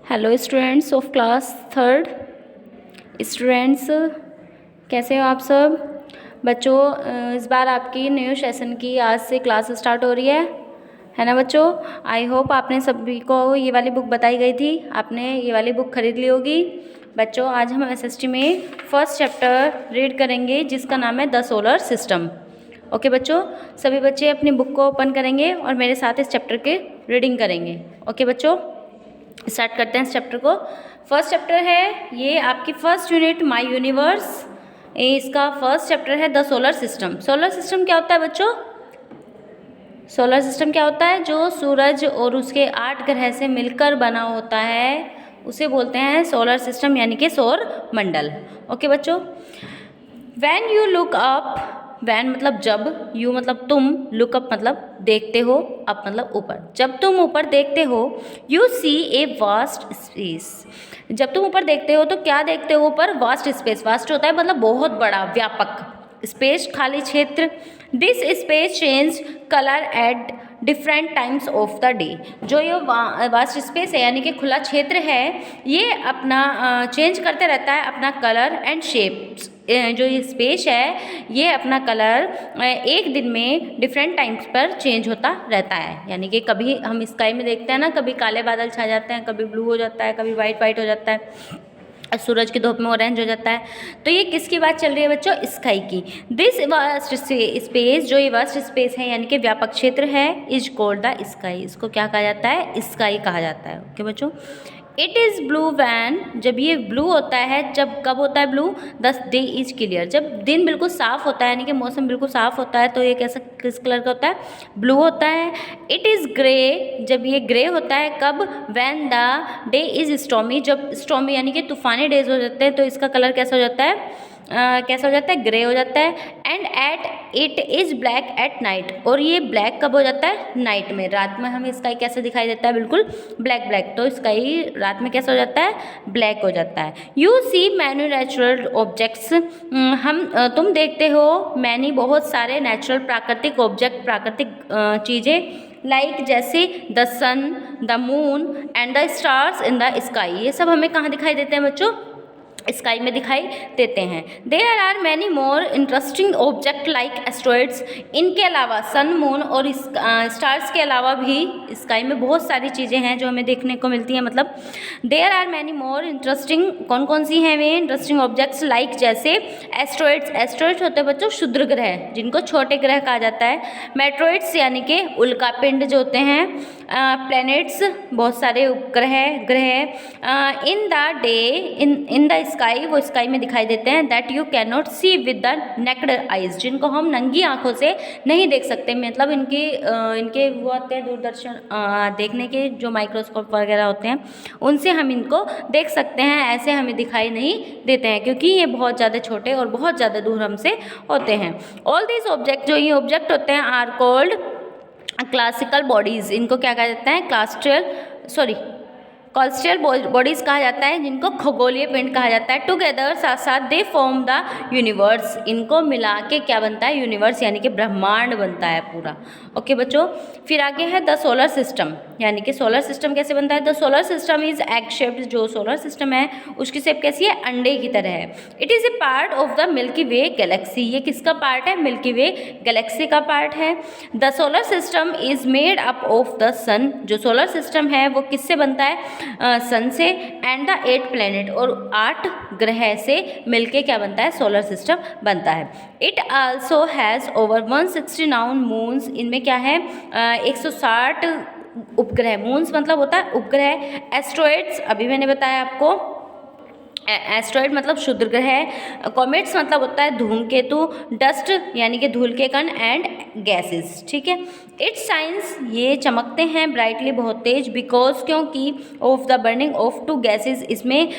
Hello students of class third. Students कैसे हो आप सब बच्चों। इस बार आपकी न्यू सेशन की आज से क्लास स्टार्ट हो रही है ना बच्चों। आई होप आपने सभी को ये वाली बुक बताई गई थी, आपने ये वाली बुक खरीद ली होगी। बच्चों आज हम एसएसटी में फर्स्ट चैप्टर रीड करेंगे जिसका नाम है द सोलर सिस्टम। ओके बच्चों, सभी बच्चे अपनी बुक को ओपन करेंगे और मेरे साथ इस चैप्टर के रीडिंग करेंगे। ओके बच्चों, स्टार्ट करते हैं इस चैप्टर को। फर्स्ट चैप्टर है ये आपकी फर्स्ट यूनिट माय यूनिवर्स। इसका फर्स्ट चैप्टर है the solar system. Solar system क्या होता है बच्चों? सोलर सिस्टम क्या होता है? जो सूरज और उसके 8 ग्रह से मिलकर बना होता है उसे बोलते हैं सोलर सिस्टम, यानी कि सौर मंडल। ओके बच्चों, when you look up, when मतलब जब, यू मतलब तुम, लुक अप मतलब देखते हो, अप मतलब ऊपर। जब तुम ऊपर देखते हो you see a vast space. जब तुम ऊपर देखते हो तो क्या देखते हो ऊपर? Vast space. वास्ट होता है मतलब बहुत बड़ा, व्यापक। स्पेस खाली क्षेत्र। This space change colour at different times of the day. जो ये वास्ट स्पेस है यानी कि खुला क्षेत्र है, ये अपना चेंज करते रहता है अपना कलर एंड शेप्स। जो ये स्पेस है ये अपना कलर एक दिन में डिफरेंट टाइम्स पर चेंज होता रहता है। यानी कि कभी हम स्काई में देखते हैं ना, कभी काले बादल छा जाते हैं, कभी ब्लू हो जाता है, कभी वाइट हो जाता है, सूरज की धूप में ऑरेंज हो जाता है। तो ये किसकी बात चल रही है बच्चों? स्काई की। दिस वास्ट स्पेस, जो ये वास्ट स्पेस है यानी कि व्यापक क्षेत्र है, इज कॉल्ड द स्काई। इसको क्या कहा जाता है? स्काई कहा जाता है। ओके बच्चों, इट इज़ ब्लू वैन, जब ये ब्लू होता है, जब कब होता है blue? The day is clear, जब दिन बिल्कुल साफ होता है यानी कि मौसम बिल्कुल साफ होता है तो ये कैसा, किस कलर का होता है? ब्लू होता है। इट इज़ ग्रे, जब ये ग्रे होता है कब? When the day is stormy, जब स्टॉमी यानी कि तूफानी डेज हो जाते हैं तो इसका कलर कैसा हो जाता है? कैसा हो जाता है? ग्रे हो जाता है। And at it is black at night, और ये ब्लैक कब हो जाता है? नाइट में, रात में हमें स्काई कैसे दिखाई देता है? बिल्कुल ब्लैक। तो स्काई रात में कैसा हो जाता है? ब्लैक हो जाता है। You see many natural objects, तुम देखते हो मैनी बहुत सारे नेचुरल प्राकृतिक ऑब्जेक्ट, प्राकृतिक चीज़ें, लाइक जैसे the sun, the moon and the stars in the sky. ये सब हमें कहाँ दिखाई देते हैं बच्चों? स्काई में दिखाई देते हैं। There are many more interesting object like asteroids. इनके अलावा सन, मून और स्टार्स के अलावा भी स्काई में बहुत सारी चीज़ें हैं जो हमें देखने को मिलती हैं। मतलब there are many more interesting, कौन कौन सी हैं वे इंटरेस्टिंग ऑब्जेक्ट्स? लाइक जैसे एस्ट्रॉइड्स। एस्ट्रॉइड्स होते हैं बच्चों क्षुद्र ग्रह, जिनको छोटे ग्रह कहा जाता है। मेट्रॉइड्स यानी कि उल्कापिंड जो होते हैं। प्लैनेट्स बहुत सारे उपग्रह, ग्रह। In the day, in the sky, वो स्काई में दिखाई देते हैं। That you can not see with the naked eyes, जिनको हम नंगी आंखों से नहीं देख सकते। मतलब इनके वो आते हैं दूरदर्शन देखने के जो माइक्रोस्कोप वगैरह होते हैं, उनसे हम इनको देख सकते हैं, ऐसे हमें दिखाई नहीं देते हैं क्योंकि ये बहुत ज़्यादा छोटे और बहुत ज़्यादा दूर हमसे होते हैं। ऑल दीज ऑब्जेक्ट, जो ये ऑब्जेक्ट होते हैं, आर कॉल्ड क्लासिकल बॉडीज़। इनको क्या कहा जाता है? कॉल्स्ट्रियल बॉडीज़ कहा जाता है, जिनको खगोलीय पिंड कहा जाता है। टुगेदर, साथ साथ, दे फॉर्म द यूनिवर्स। इनको मिला के क्या बनता है? यूनिवर्स, यानी कि ब्रह्मांड बनता है पूरा। ओके बच्चों, फिर आगे है द सोलर सिस्टम, यानी कि सोलर सिस्टम कैसे बनता है? The solar system is egg shaped. जो सोलर सिस्टम है उसकी शेप कैसी है? अंडे की तरह है। It is a part of the Milky Way galaxy. ये किसका पार्ट है? मिल्की वे गैलेक्सी का पार्ट है। The solar system is made up of the sun. जो सोलर सिस्टम है वो किससे बनता है? सन से। एंड द 8 प्लैनेट, और 8 ग्रह से मिलके क्या बनता है? सोलर सिस्टम बनता है। It also has over 169 moons. इनमें क्या है? 160 उपग्रह। मून्स मतलब होता है उपग्रह। एस्ट्रॉइड्स अभी मैंने बताया आपको, एस्ट्रॉइड मतलब क्षुद्र ग्रह। कॉमेट्स मतलब होता है धूमकेतु। डस्ट यानी कि धूल के कण। एंड गैसेस, ठीक है। इट्स साइंस, ये चमकते हैं ब्राइटली, बहुत तेज। बिकॉज, क्योंकि of the burning of 2 gases, इसमें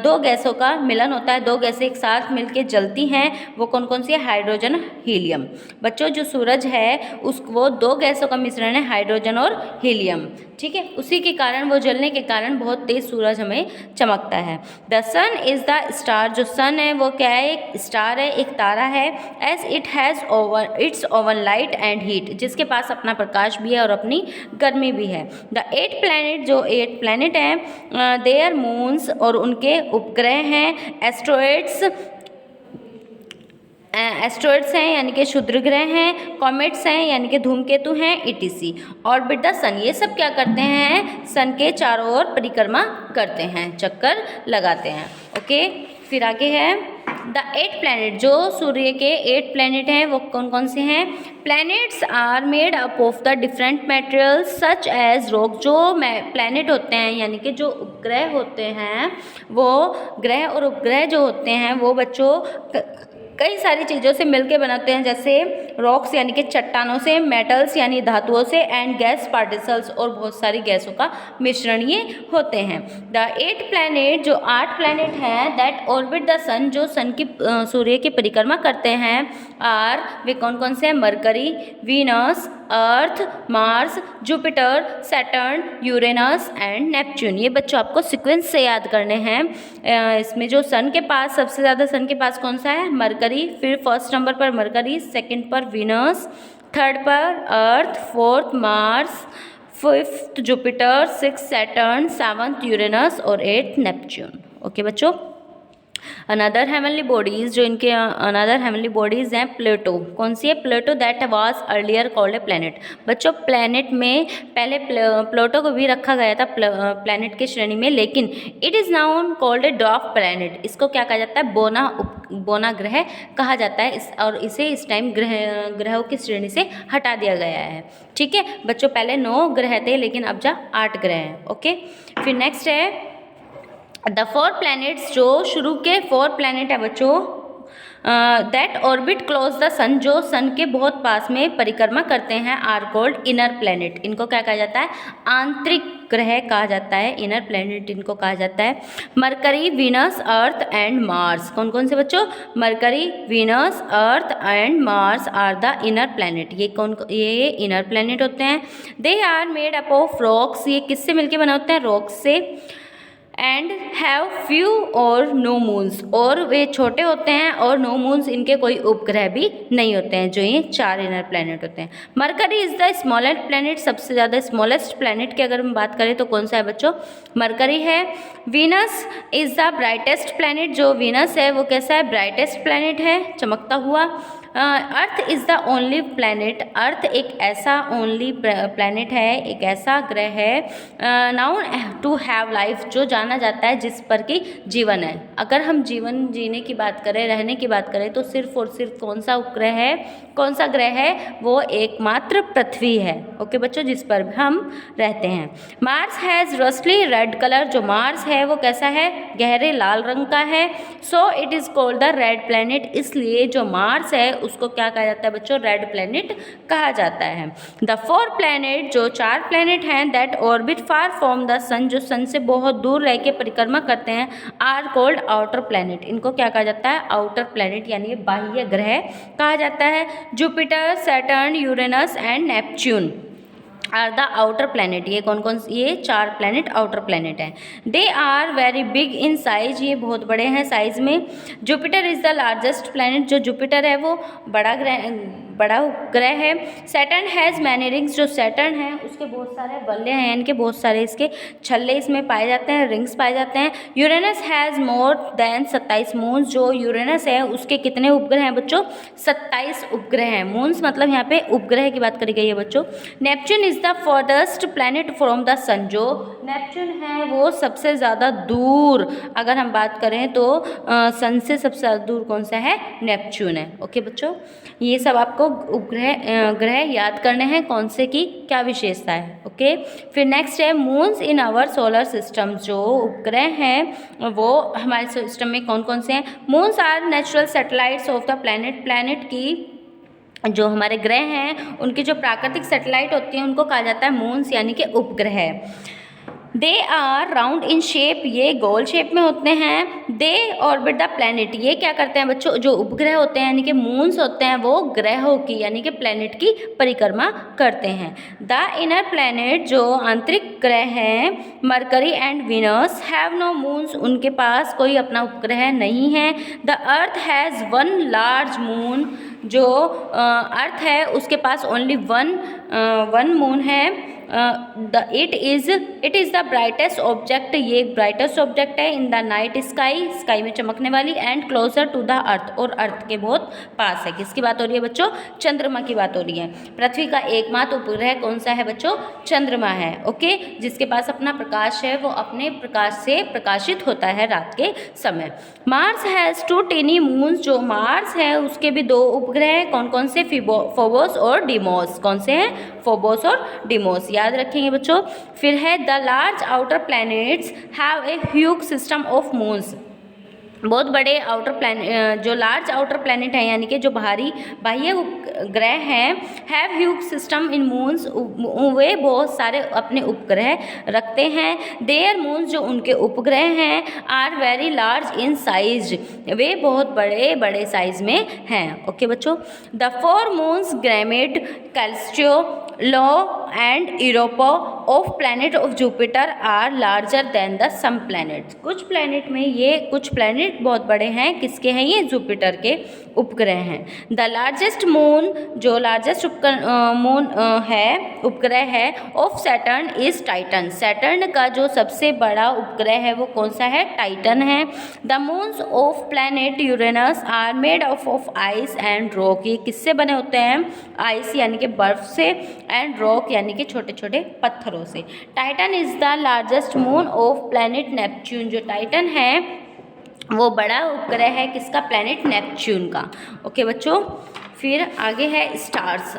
2 गैसों का मिलन होता है। 2 गैसें एक साथ मिलके जलती हैं। वो कौन कौन सी है? Hydrogen, helium. बच्चों जो सूरज है वो 2 गैसों का मिश्रण है, हाइड्रोजन और हीलियम। ठीक है, उसी के कारण, वो जलने के कारण बहुत तेज सूरज हमें चमकता है। The sun is the star, जो सन है वो क्या है, एक स्टार है, एक तारा है। As it has own its own light and heat, जिसके पास अपना प्रकाश भी है और अपनी गर्मी भी है। द 8 प्लैनेट, जो 8 प्लैनेट हैं, देयर मून्स, और उनके उपग्रह हैं। एस्ट्रॉइड्स हैं यानी कि क्षुद्र ग्रह हैं, कॉमेट्स हैं यानी कि धूमकेतु हैं, ETC। ऑर्बिट द सन, ये सब क्या करते हैं, सन के चारों ओर परिक्रमा करते हैं, चक्कर लगाते हैं। ओके, फिर आगे है द 8 प्लैनेट, जो सूर्य के 8 प्लैनेट हैं वो कौन कौन से हैं। Planets are made up of the different materials such as rock, जो प्लैनेट होते हैं यानी कि जो उपग्रह होते हैं, वो ग्रह और उपग्रह जो होते हैं वो बच्चों कई सारी चीज़ों से मिलकर बनाते हैं, जैसे रॉक्स यानी कि चट्टानों से, मेटल्स यानी धातुओं से, एंड गैस पार्टिकल्स, और बहुत सारी गैसों का मिश्रण ये होते हैं। द 8 प्लैनेट, जो 8 प्लैनेट हैं, दैट ऑर्बिट द सन, जो सन की सूर्य की परिक्रमा करते हैं, आर, वे कौन कौन से हैं, mercury, Venus, earth, Mars, Jupiter, Saturn, Uranus and Neptune. ये बच्चों आपको सीक्वेंस से याद करने हैं। इसमें जो सन के पास सबसे ज़्यादा, सन के पास कौन सा है, मरकरी, फिर फर्स्ट नंबर पर मरकरी, सेकंड पर वीनस, थर्ड पर Earth, fourth Mars, fifth Jupiter, six Saturn, seventh Uranus और 8 नेपच्यून। ओके बच्चों, अनदर हेवनली बॉडीज़, जो इनके अनदर हेवनली बॉडीज़ हैं, प्लूटो, कौन सी है, Pluto that was earlier called a planet. बच्चों प्लैनेट में पहले प्लूटो को भी रखा गया था प्लैनेट की श्रेणी में, लेकिन it is now called a dwarf planet, इसको क्या कहा जाता है, बोना ग्रह कहा जाता है, और इसे इस टाइम ग्रहों की श्रेणी से हटा दिया गया है। ठीक है बच्चों, पहले 9 ग्रह थे लेकिन अब 8 ग्रह हैं। ओके, फिर नेक्स्ट है द 4 प्लैनेट्स, जो शुरू के 4 प्लैनेट है बच्चों, that orbit close the sun, जो सन के बहुत पास में परिक्रमा करते हैं, आर कॉल्ड इनर प्लैनेट। इनको क्या कहा जाता है, आंतरिक ग्रह कहा जाता है, इनर प्लैनेट इनको कहा जाता है। Mercury, Venus, Earth and Mars, कौन कौन से बच्चों, Mercury, Venus, Earth and Mars are the inner planet. ये इनर प्लैनेट होते हैं। They are made up of rocks, ये किससे मिलके बना होते हैं, रॉक्स से। एंड हैव फ्यू और नो मून्स, और वे छोटे होते हैं और नो मून्स, इनके कोई उपग्रह भी नहीं होते हैं, जो ये 4 इनर प्लैनेट होते हैं। Mercury is the smallest planet, सबसे ज़्यादा स्मॉलेस्ट प्लैनेट की अगर हम बात करें तो कौन सा है बच्चों, मरकरी है। Venus is the brightest planet, जो वीनस है वो कैसा है, ब्राइटेस्ट प्लैनेट है, चमकता हुआ। Earth is the only planet, Earth एक ऐसा ओनली प्लैनेट है, एक ऐसा ग्रह है नाउन टू हैव लाइफ, जो जाना जाता है जिस पर कि जीवन है। अगर हम जीवन जीने की बात करें, रहने की बात करें, तो सिर्फ और सिर्फ कौन सा उपग्रह है, कौन सा ग्रह है, वो एकमात्र पृथ्वी है। ओके बच्चों, जिस पर हम रहते हैं। मार्स हैज़ रस्टली रेड कलर, जो मार्स है वो कैसा है, गहरे लाल रंग का है। So it is called the red planet, इसलिए जो मार्स है उसको क्या कहा जाता है बच्चों, रेड प्लैनेट कहा जाता है। द 4 प्लैनेट, जो 4 प्लैनेट हैं, that orbit far from the sun, जो सन से बहुत दूर रह के परिक्रमा करते हैं, आर कॉल्ड आउटर प्लैनेट, इनको क्या कहा जाता है, आउटर प्लैनेट यानी बाह्य ग्रह कहा जाता है। Jupiter, Saturn, Uranus and Neptune are the outer planet, ये कौन कौन, ये 4 प्लैनेट आउटर प्लैनेट हैं। They are very big in size, ये बहुत बड़े हैं साइज में। Jupiter is the largest planet, जो जुपिटर है वो बड़ा ग्रह है। सैटर्न हैज़ मैनी रिंग्स, जो सैटर्न है उसके बहुत सारे बल्ले हैं, इनके बहुत सारे इसके छल्ले इसमें पाए जाते हैं, रिंग्स पाए जाते हैं। Uranus has more than 27 moons, जो यूरेनस है उसके कितने उपग्रह हैं बच्चों, 27 उपग्रह हैं। मून्स मतलब यहाँ पे उपग्रह की बात करी गई है बच्चों। Neptune is the furthest planet from the sun, जो नेपच्यून है वो सबसे ज़्यादा दूर, अगर हम बात करें तो सन से सबसे ज़्यादा दूर कौन सा है, नेपच्यून है। ओके बच्चों, ये सब आपको ग्रह याद करने हैं, कौन से की क्या विशेषता है। ओके, फिर नेक्स्ट है moons in our solar system, जो उपग्रह हैं वो हमारे सिस्टम में कौन कौन से हैं। Moons are natural satellites of the planet, planet की जो हमारे ग्रह हैं उनकी जो प्राकृतिक सैटेलाइट होती हैं उनको कहा जाता है मून्स यानी कि उपग्रह। They are round in shape, ये गोल शेप में होते हैं। दे ऑर्बिट द प्लैनेट, ये क्या करते हैं बच्चों, जो उपग्रह होते हैं यानी कि मून्स होते हैं वो ग्रहों की यानी कि प्लैनेट की परिक्रमा करते हैं। द इनर प्लैनेट, जो आंतरिक ग्रह हैं, Mercury and Venus have no moons, उनके पास कोई अपना उपग्रह नहीं है। The Earth has one large moon, जो अर्थ है उसके पास ओनली वन मून है। It is the brightest object, ये एक ब्राइटेस्ट ऑब्जेक्ट है in the night sky, sky में चमकने वाली, and closer to the Earth, और अर्थ के बहुत पास है। किसकी बात हो रही है बच्चों, चंद्रमा की बात हो रही है। पृथ्वी का एकमात्र उपग्रह कौन सा है बच्चों, चंद्रमा है। ओके, जिसके पास अपना प्रकाश है, वो अपने प्रकाश से प्रकाशित होता है रात के समय। मार्स हैज़ 2 टेनी मून्स, जो मार्स है उसके भी 2 उपग्रह हैं। कौन कौन से, फोबोस और डीमोस। कौन से हैं, फोबोस और डीमोस, याद रखेंगे बच्चों। फिर है the large outer planets have a huge system of moons, बहुत बड़े आउटर प्लैनेट, जो लार्ज आउटर प्लैनेट हैं यानी कि जो बाह्य ग्रह हैं, have huge system in moons, वे बहुत सारे अपने उपग्रह रखते हैं। देयर मून्स, जो उनके उपग्रह हैं, are very large in size, वे बहुत बड़े बड़े साइज में हैं। ओके बच्चों, the 4 moons Ganymede, Callisto, Io and Europa of planet of Jupiter are larger than the some planets, कुछ प्लैनेट में ये कुछ प्लैनेट बहुत बड़े हैं, किसके हैं, ये जुपिटर के उपग्रह हैं। द लार्जेस्ट मून, जो लार्जेस्ट मून है, उपग्रह है, of Saturn is Titan, Saturn का जो सबसे बड़ा उपग्रह है वो कौन सा है, टाइटन है। The moons of planet Uranus are made of ice and rock, ये किससे बने होते हैं, आइस यानी कि बर्फ से, एंड रॉक यानी कि छोटे छोटे पत्थरों से। Titan is the largest moon of planet Neptune, जो टाइटन है वो बड़ा उपग्रह है किसका, प्लैनेट नेपच्यून का। ओके बच्चों, फिर आगे है स्टार्स।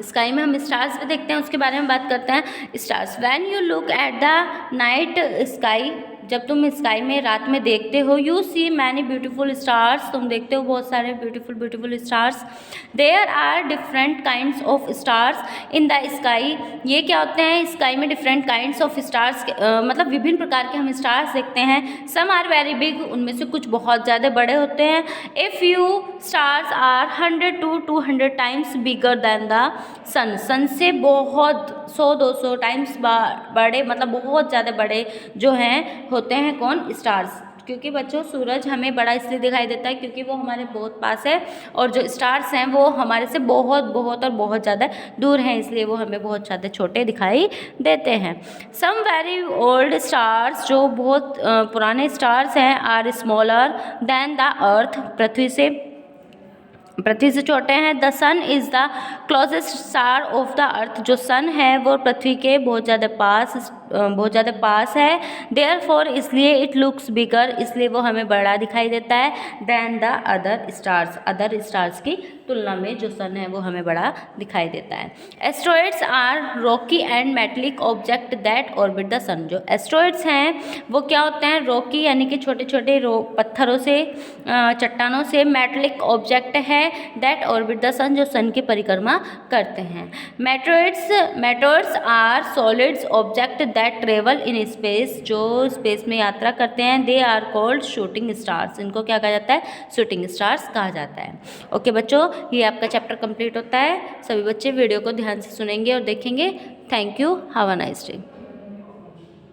स्काई में हम स्टार्स भी देखते हैं, उसके बारे में बात करते हैं। Stars, when you look at the night sky, जब तुम स्काई में रात में देखते हो, you see many beautiful stars, तुम देखते हो बहुत सारे beautiful stars. There are different kinds of stars in the sky, ये क्या होते हैं, स्काई में डिफरेंट काइंड्स ऑफ स्टार्स, मतलब विभिन्न प्रकार के हम स्टार्स देखते हैं। सम आर वेरी बिग, उनमें से कुछ बहुत ज़्यादा बड़े होते हैं। A few stars are 100 to 200 times bigger than the sun, sun से बहुत 100-200 टाइम्स बड़े, मतलब बहुत ज़्यादा बड़े जो हैं होते हैं कौन, स्टार्स। क्योंकि बच्चों सूरज हमें बड़ा इसलिए दिखाई देता है क्योंकि वो हमारे बहुत पास है, और जो स्टार्स हैं वो हमारे से बहुत और बहुत ज़्यादा दूर हैं, इसलिए वो हमें बहुत ज़्यादा छोटे दिखाई देते हैं। सम वेरी ओल्ड स्टार्स, जो बहुत पुराने स्टार्स हैं, are smaller than the Earth, पृथ्वी से छोटे हैं। The sun is the closest star of the Earth, जो सन है वो पृथ्वी के बहुत ज़्यादा पास है। देयर फॉर, इसलिए इट लुक्स बिगर, इसलिए वो हमें बड़ा दिखाई देता है, दैन द अदर स्टार्स की तुलना में जो सन है वो हमें बड़ा दिखाई देता है। Asteroids are rocky and metallic object that orbit the sun, जो एस्ट्रॉइड्स हैं वो क्या होते हैं, रॉकी यानी कि छोटे छोटे पत्थरों से, चट्टानों से, मेटलिक ऑब्जेक्ट है दैट ऑर्बिट द सन, जो सन की परिक्रमा करते हैं। Meteoroids are solids object that travel in space, जो स्पेस में यात्रा करते हैं। They are called shooting stars, इनको क्या कहा जाता है, शूटिंग स्टार्स कहा जाता है। ओके बच्चों, ये आपका चैप्टर कंप्लीट होता है। सभी बच्चे वीडियो को ध्यान से सुनेंगे और देखेंगे। Thank you, have a nice day.